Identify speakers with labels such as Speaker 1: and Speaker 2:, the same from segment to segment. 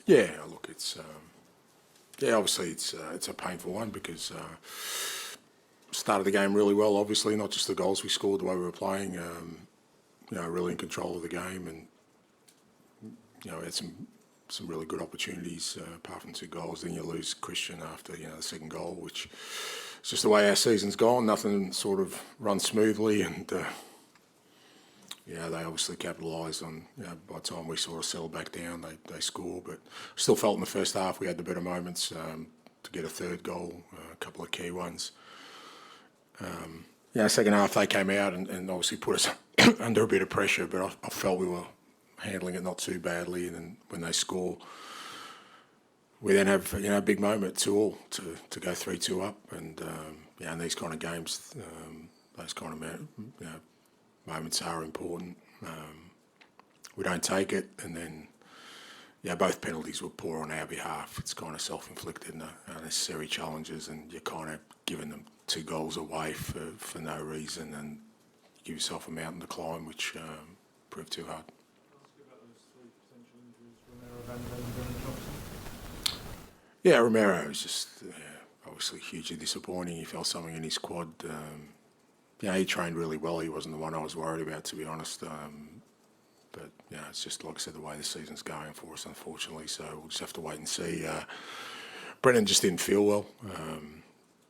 Speaker 1: Yeah, look, it's obviously it's a painful one because started the game really well. Obviously, not just the goals we scored, the way we were playing. Really in control of the game, and had some really good opportunities apart from 2 goals. Then you lose Christian after the second goal, which is just the way our season's gone. Nothing sort of runs smoothly, and they obviously capitalised on. By the time we sort of settled back down, they scored, but still felt in the first half we had the better moments to get a third goal, a couple of key ones. Second half they came out and obviously put us under a bit of pressure, but I felt we were handling it not too badly. And then when they score, we then have a big moment 2-2 to go 3-2 up. And in these kind of games, those kind of moments are important. We don't take it, and then both penalties were poor on our behalf. It's kind of self-inflicted, unnecessary challenges, and you're kind of giving them 2 goals away for no reason, and you give yourself a mountain to climb, which proved too hard. Yeah, Romero was just obviously hugely disappointing. He felt something in his quad. He trained really well. He wasn't the one I was worried about, to be honest. But it's just, like I said, the way the season's going for us, unfortunately. So we'll just have to wait and see. Brennan just didn't feel well.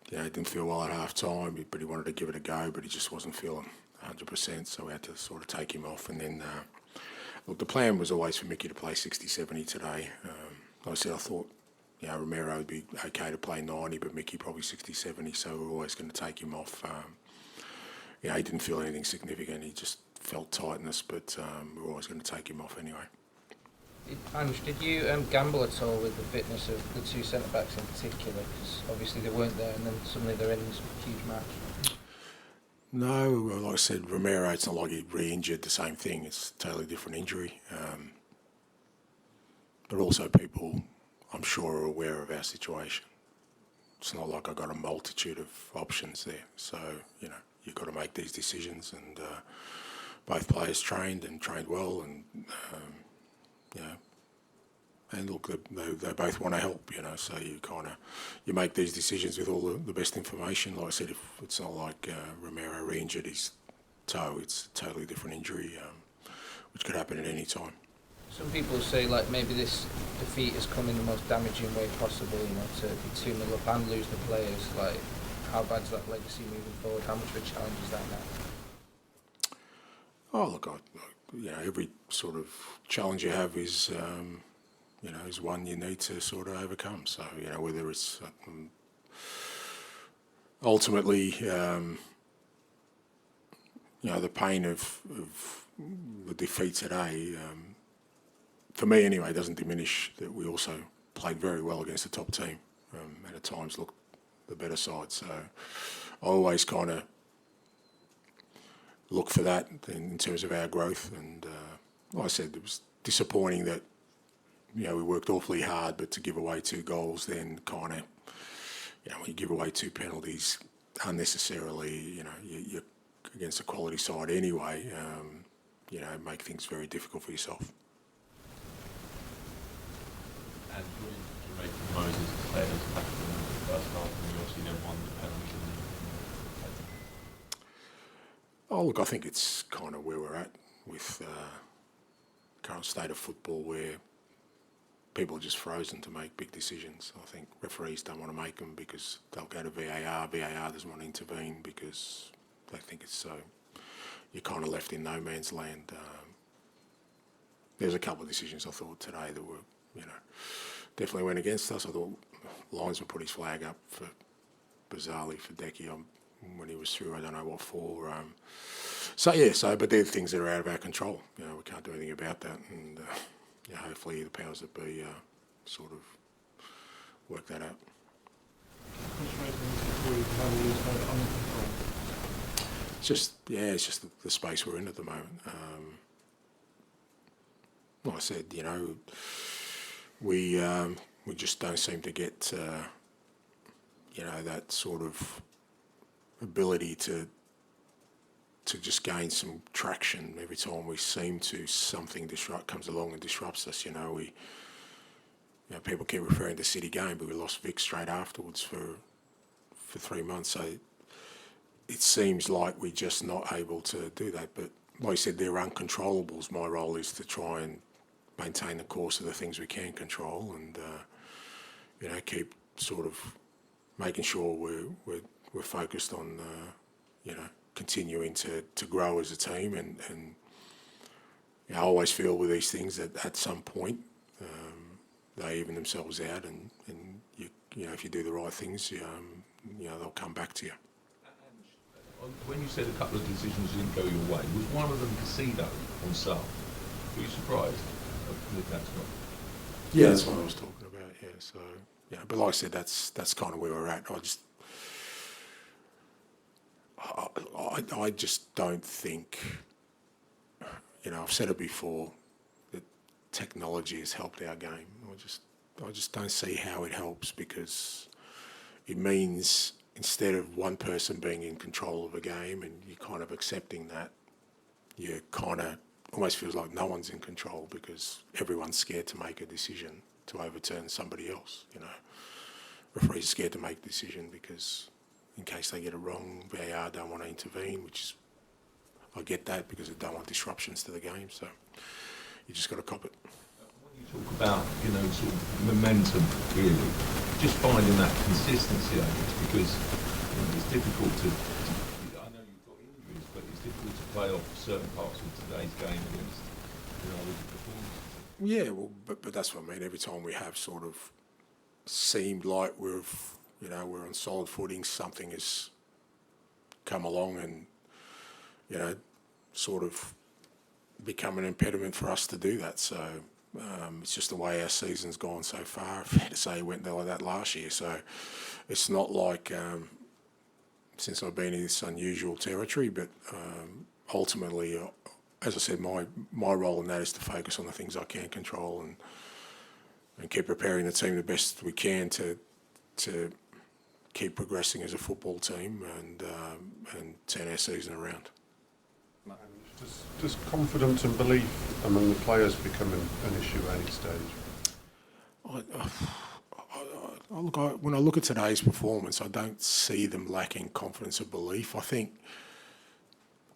Speaker 1: He didn't feel well at half time, but he wanted to give it a go, but he just wasn't feeling 100%. So we had to sort of take him off. And then, look, the plan was always for Mickey to play 60-70 today. Like I said, I thought, Romero would be okay to play 90, but Mickey probably 60-70. So we're always going to take him off. He didn't feel anything significant. He just felt tightness, but we're always going to take him off anyway.
Speaker 2: Ange, did you gamble at all with the fitness of the 2 centre-backs in particular? Because obviously they weren't there, and then suddenly they're in this huge match.
Speaker 1: No, like I said, Romero, it's not like he re-injured the same thing. It's a totally different injury. But also people, I'm sure, are aware of our situation. It's not like I've got a multitude of options there. So, you've got to make these decisions, and both players trained well, and and look, they both want to help, so you make these decisions with all the best information. Like I said, if it's not like Romero re-injured his toe, it's a totally different injury, which could happen at any time.
Speaker 2: Some people say maybe this defeat has come in the most damaging way possible, to be 2-0 up and lose the players. How bad is that legacy moving forward? How much of a challenge is that now?
Speaker 1: Oh, look, every sort of challenge you have is, is one you need to sort of overcome. So, whether it's ultimately, the pain of the defeat today, for me anyway, doesn't diminish that we also played very well against the top team, and at times looked the better side. So I always kind of look for that in terms of our growth. And like I said, it was disappointing that we worked awfully hard, but to give away 2 goals, then kind of when you give away 2 penalties unnecessarily, you're against a quality side anyway. Make things very difficult for yourself.
Speaker 3: And what did you make of Moses' players back in the first half, and you obviously then won the penalty?
Speaker 1: Oh, look, I think it's kind of where we're at with current state of football, where people are just frozen to make big decisions. I think referees don't want to make them because they'll go to VAR. VAR doesn't want to intervene because they think it's so. You're kind of left in no man's land. There's a couple of decisions I thought today that were, definitely went against us. I thought Lyons would put his flag up for bizarrely for Decky when he was through. I don't know what for. But they're things that are out of our control. We can't do anything about that, and hopefully the powers that be sort of work that out. It's just the space we're in at the moment. Like I said, we just don't seem to get that sort of ability to just gain some traction every time we seem to. Something comes along and disrupts us. people keep referring to City game, but we lost Vic straight afterwards for 3 months. So it seems like we're just not able to do that. But like I said, they're uncontrollables. My role is to try and maintain the course of the things we can control, and keep sort of making sure we're focused on continuing to grow as a team. And I always feel with these things that at some point they even themselves out, and if you do the right things, they'll come back to you.
Speaker 4: When you said a couple of decisions didn't go your way, was one of them Casino on Sal? Were you surprised that that's not?
Speaker 1: Yeah, that's what I was talking about. Yeah, so but like I said, that's kind of where we're at. I just don't think. I've said it before that technology has helped our game. I just don't see how it helps, because it means instead of one person being in control of a game and you're kind of accepting that, you kind of almost feels like no one's in control because everyone's scared to make a decision to overturn somebody else. Referees are scared to make a decision because in case they get it wrong, VAR don't want to intervene, which is, I get that, because they don't want disruptions to the game. So you just got to cop it.
Speaker 4: When you talk about, sort of momentum, really, just finding that consistency, I guess, because it's difficult to, I know you've got injuries, but it's difficult to play off certain parts of today's game against, other performances.
Speaker 1: Yeah, well, but that's what I mean. Every time we have sort of seemed like we're on solid footing, something has come along and, sort of become an impediment for us to do that. So it's just the way our season's gone so far. Fair to say it went like that last year. So it's not like since I've been in this unusual territory, but ultimately, as I said, my role in that is to focus on the things I can control and keep preparing the team the best we can to keep progressing as a football team and turn our season around.
Speaker 5: Does confidence and belief among the players become an issue at any stage?
Speaker 1: When I look at today's performance, I don't see them lacking confidence or belief. I think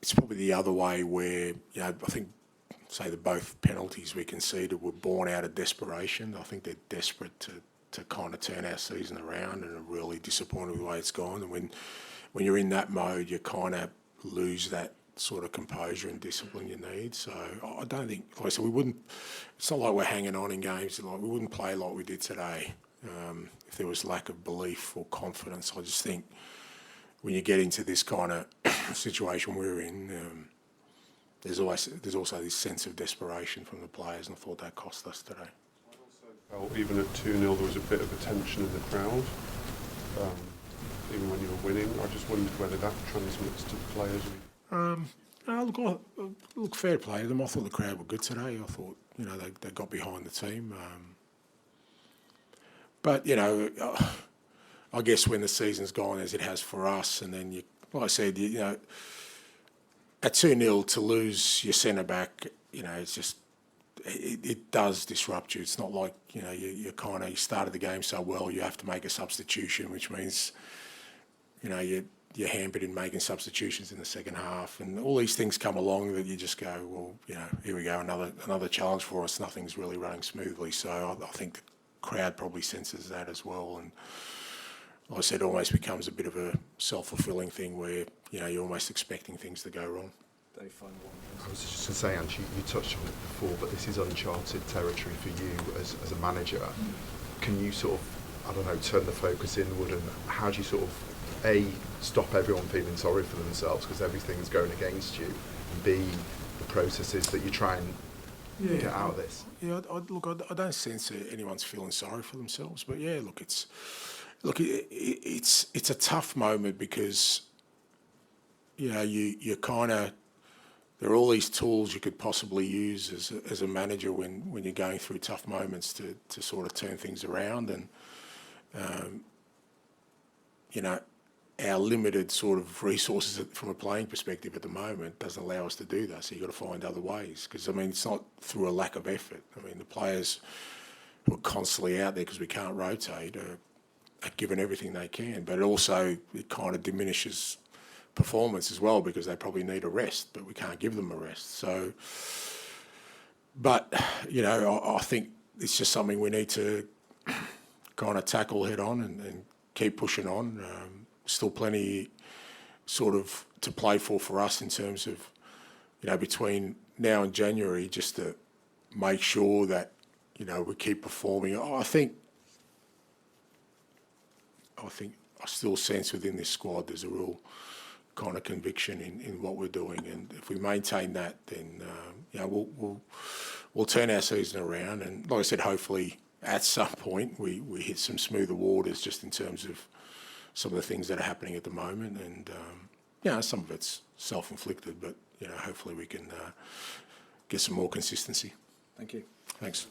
Speaker 1: it's probably the other way where, I think, say that both penalties we conceded were born out of desperation. I think they're desperate to kind of turn our season around and are really disappointed with the way it's gone. And when you're in that mode, you kind of lose that sort of composure and discipline you need. So I don't think, like I said, it's not like we're hanging on in games. Like we wouldn't play like we did today if there was lack of belief or confidence. I just think when you get into this kind of situation we're in, there's also this sense of desperation from the players, and I thought that cost us today.
Speaker 5: I also felt even at 2-0 there was a bit of a tension in the crowd, even when you were winning. I just wondered whether that transmits to the players.
Speaker 1: Look, fair play to them. I thought the crowd were good today. I thought, they got behind the team. But, I guess when the season's gone as it has for us, and then, like I said, at 2-0 to lose your centre-back, it's just, it does disrupt you. It's not like, you started the game so well, you have to make a substitution, which means, you're hampered in making substitutions in the second half, and all these things come along that you just go, well, here we go, another challenge for us. Nothing's really running smoothly. So I think the crowd probably senses that as well, and like I said, it almost becomes a bit of a self-fulfilling thing where you're almost expecting things to go wrong.
Speaker 6: Dave, final one. I was just going to say, Ange, you touched on it before, but this is uncharted territory for you as a manager. Can you sort of, turn the focus inward, and how do you sort of stop everyone feeling sorry for themselves because everything's going against you, and B, the processes that you try and get out of this?
Speaker 1: Yeah, I don't sense anyone's feeling sorry for themselves, but yeah, it's a tough moment because you kind of, there are all these tools you could possibly use as a manager when you're going through tough moments to sort of turn things around, and our limited sort of resources from a playing perspective at the moment doesn't allow us to do that. So you've got to find other ways, because, it's not through a lack of effort. The players who are constantly out there because we can't rotate are giving everything they can. But it kind of diminishes performance as well because they probably need a rest, but we can't give them a rest. So, but, you know, I think it's just something we need to kind of tackle head on and keep pushing on. Still plenty sort of to play for us in terms of, you know, between now and January, just to make sure that, you know, we keep performing. I think I still sense within this squad there's a real kind of conviction in what we're doing, and if we maintain that, then you know, we'll turn our season around. And like I said, hopefully at some point we hit some smoother waters just in terms of some of the things that are happening at the moment, and you know, some of it's self-inflicted, but you know, hopefully we can get some more consistency.
Speaker 7: Thank you.
Speaker 1: Thanks.